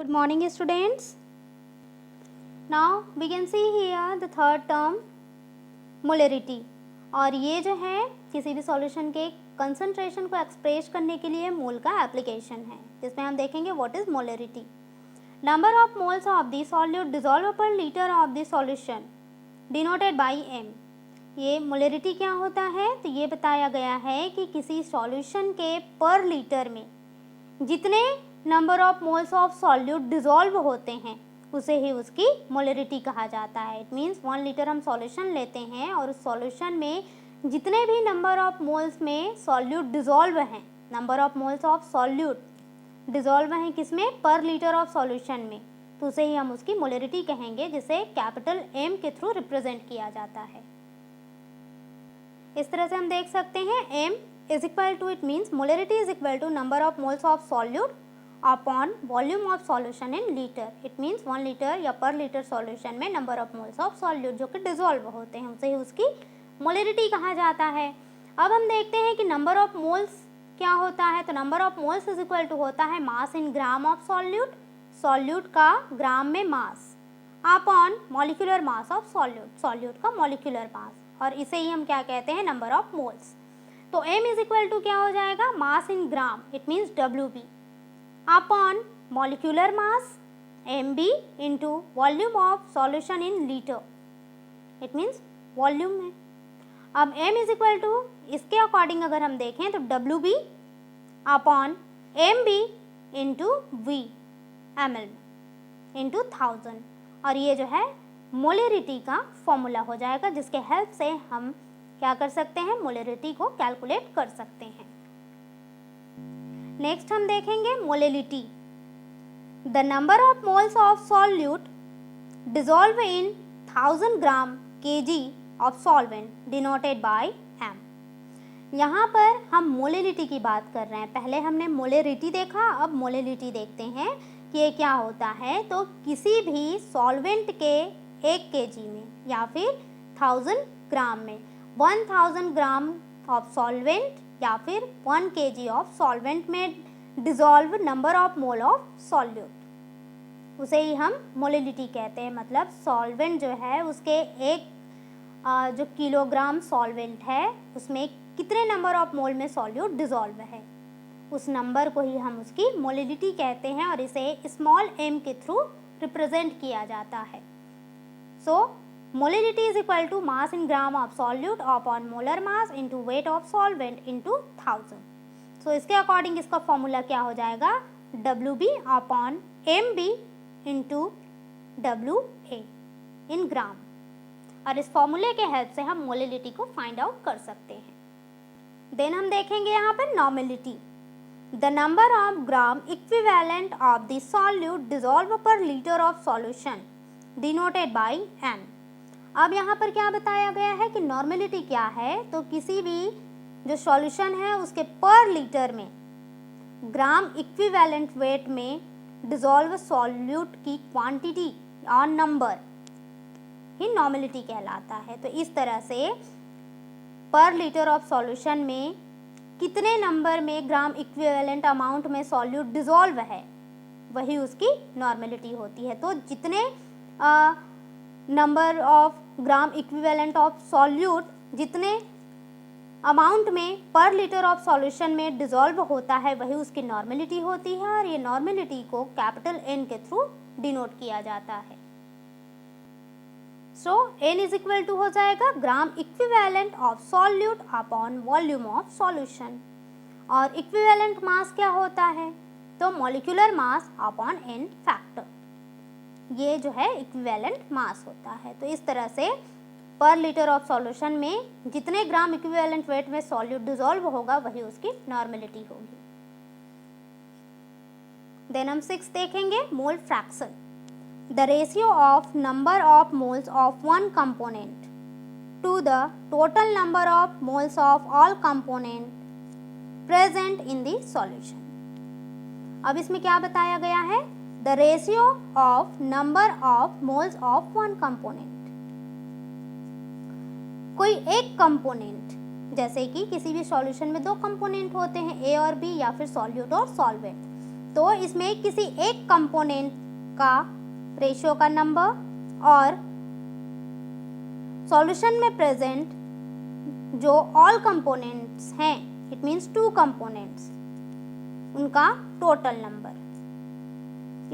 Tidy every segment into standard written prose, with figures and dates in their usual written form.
Good morning students. Now we can see here the third term molarity और ये जो है किसी भी सॉल्यूशन के कंसंट्रेशन को एक्सप्रेस करने के लिए मोल का एप्लीकेशन है जिसमें हम देखेंगे what is molarity. Number of moles of the solute dissolve per litre of the solution denoted by m. ये मोलरिटी क्या होता है तो ये बताया गया है कि किसी सॉल्यूशन के पर लीटर में जितने number of moles of solute dissolve होते हैं उसे ही उसकी मोलरिटी कहा जाता है. इट मीन्स 1 लीटर हम सॉल्यूशन लेते हैं और उस सॉल्यूशन में जितने भी नंबर ऑफ मोल्स में सॉल्यूट डिसॉल्व हैं, number of moles of solute dissolve हैं किसमें, पर लीटर ऑफ सॉल्यूशन में, तो उसे ही हम उसकी मोलरिटी कहेंगे जिसे कैपिटल M के थ्रू रिप्रेजेंट किया जाता है. इस तरह से हम देख सकते हैं M is equal to, it means molarity is equal to number of moles of solute upon volume of solution in litre. It means 1 litre या पर लीटर सॉल्यूशन में number of moles of solute जो कि dissolve होते हैं उसे ही उसकी molarity कहा जाता है. अब हम देखते हैं कि नंबर ऑफ मोल्स क्या होता है. तो number of moles is equal to होता है mass in gram of solute, solute का ग्राम में mass, upon molecular mass of solute, solute का मॉलिक्यूलर मास, और इसे ही हम क्या कहते हैं, नंबर ऑफ मोल्स. तो m इज इक्वल टू क्या हो जाएगा, mass in gram, it means WB, upon molecular mass MB into volume of solution in litre, it means volume में. अब m इज इक्वल टू इसके अकॉर्डिंग अगर हम देखें तो WB upon MB into V ml into 1000, और ये जो है मोलरिटी का फॉर्मूला हो जाएगा जिसके हेल्प से हम क्या कर सकते हैं, मोलरिटी को कैलकुलेट कर सकते हैं. नेक्स्ट हम देखेंगे molarity. The number of moles of solute dissolve in 1000 gram kg of solvent denoted by m. यहाँ पर हम मोलरिटी की बात कर रहे हैं. पहले हमने मोलरिटी देखा, अब मोलरिटी देखते हैं कि ये क्या होता है. तो किसी भी सॉल्वेंट के 1 kg में या फिर 1000 ग्राम में 1000 ग्राम ऑफ सॉल्वेंट या फिर 1 kg ऑफ सॉल्वेंट में dissolve number of mole of solute, उसे ही हम मोलरिटी कहते हैं. मतलब सॉल्वेंट जो है उसके एक जो किलोग्राम सॉल्वेंट है उसमें कितने नंबर ऑफ मोल में सॉल्यूट डिसॉल्व है, उस नंबर को ही हम उसकी मोलरिटी कहते हैं और इसे स्मॉल m के थ्रू रिप्रेजेंट किया जाता है. So molarity is equal to mass in gram of solute upon molar mass into weight of solvent into 1000. So इसके अकॉर्डिंग इसका फॉर्मूला क्या हो जाएगा, WB upon MB into WA in gram, और इस फॉर्मूले के हेल्प से हम मोलरिटी को फाइंड आउट कर सकते हैं. देन हम देखेंगे यहाँ पर normality. The number of gram equivalent of the solute dissolve per litre of solution denoted by m. अब यहाँ पर क्या बताया गया है कि नॉर्मेलिटी क्या है. तो किसी भी जो सॉल्यूशन है उसके पर लीटर में ग्राम इक्विवेलेंट वेट में डिसॉल्व सॉल्यूट की क्वांटिटी और नंबर ही नॉर्मेलिटी कहलाता है. तो इस तरह से पर लीटर ऑफ सॉल्यूशन में कितने नंबर में ग्राम इक्विवेलेंट अमाउंट में सॉल्यूट डिसॉल्व है वही उसकी नॉर्मेलिटी होती है. तो जितने number of gram equivalent of solute जितने अमाउंट में पर लीटर ऑफ सॉल्यूशन में डिसॉल्व होता है वही उसकी नॉर्मेलिटी होती है, और ये नॉर्मेलिटी को कैपिटल N के थ्रू डिनोट किया जाता है. सो N इज इक्वल टू हो जाएगा ग्राम equivalent of solute upon volume of solution, और इक्विवेलेंट मास क्या होता है, तो molecular mass upon N factor, ये जो है इक्विवेलेंट मास होता है. तो इस तरह से पर लीटर ऑफ सॉल्यूशन में जितने ग्राम इक्विवेलेंट वेट में सॉल्यूट डिसॉल्व होगा वही उसकी नॉर्मेलिटी होगी. देन हम 6 देखेंगे mole fraction. The ratio of number of moles of one component to the total number of moles of all component present in the solution. अब इसमें क्या बताया गया है, the ratio of number of moles of one component. कोई एक component, जैसे कि किसी भी सॉल्यूशन में 2 कंपोनेंट होते हैं A और B या फिर सॉल्यूट और सॉल्वेंट, तो इसमें किसी एक कंपोनेंट का रेशियो का नंबर और सॉल्यूशन में प्रेजेंट जो ऑल कंपोनेंट्स हैं, इट मीन्स 2 कंपोनेंट्स, उनका टोटल नंबर,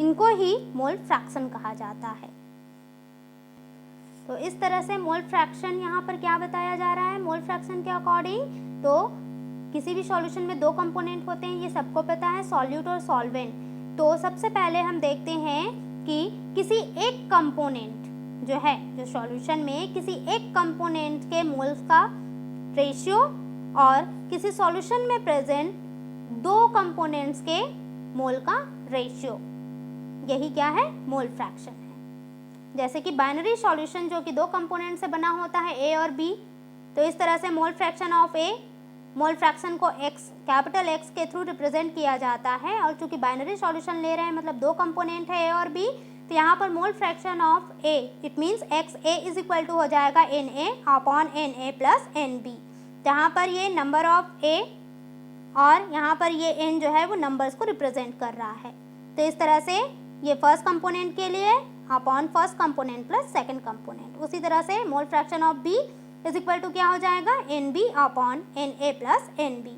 इनको ही मोल फ्रैक्शन कहा जाता है। तो इस तरह से मोल फ्रैक्शन यहाँ पर क्या बताया जा रहा है मोल फ्रैक्शन के अकॉर्डिंग। तो किसी भी सॉल्यूशन में 2 कंपोनेंट होते हैं, ये सबको पता है, सॉल्यूट और सॉल्वेंट। तो सबसे पहले हम देखते हैं कि किसी एक कंपोनेंट जो है, जो सॉल्यूशन में किसी एक कंपोनेंट के मोल्स का रेशियो और किसी सॉल्यूशन में प्रेजेंट 2 कंपोनेंट्स के मोल का रेशियो, यही क्या है मोल फ्रैक्शन है। जैसे कि बाइनरी सॉल्यूशन जो कि 2 कंपोनेंट से बना होता है ए और बी, तो इस तरह से mole fraction of A, mole fraction को एक्स, कैपिटल एक्स के थ्रू रिप्रेजेंट किया जाता है। और चूंकि बाइनरी सॉल्यूशन ले रहे हैं मतलब 2 कंपोनेंट है ए और बी, तो यहाँ पर mole fraction of A, it means X A is equal to हो जाएगा N A upon N A plus N B, जहाँ पर ये नंबर ऑफ ए और यहाँ पर ये एन जो है वो नंबर्स को रिप्रेजेंट कर रहा है। तो इस तरह से ये फर्स्ट कंपोनेंट के लिए upon first component plus second component. उसी तरह से mole fraction of B is equal to क्या हो जाएगा N B upon N A plus N B.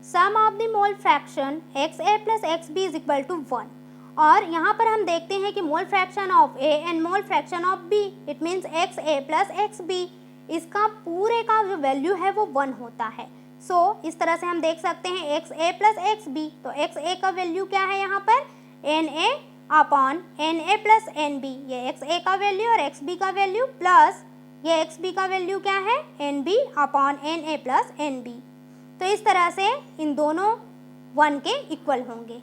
Sum of the mole fraction X A plus X B is equal to 1। और यहाँ पर हम देखते हैं कि mole fraction of A and mole fraction of B, it means X A plus X B, इसका पूरे का जो वैल्यू है वो 1 होता है। सो इस तरह से हम देख सकते हैं X A plus X B, तो एक्स ए का वैल्यू क्या है यहाँ पर N A upon N A plus N B, ये एक्स ए का वैल्यू और एक्स बी का वैल्यू प्लस ये एक्स बी का वैल्यू क्या है N B upon N A plus N B. तो इस तरह से इन दोनों 1 के इक्वल होंगे।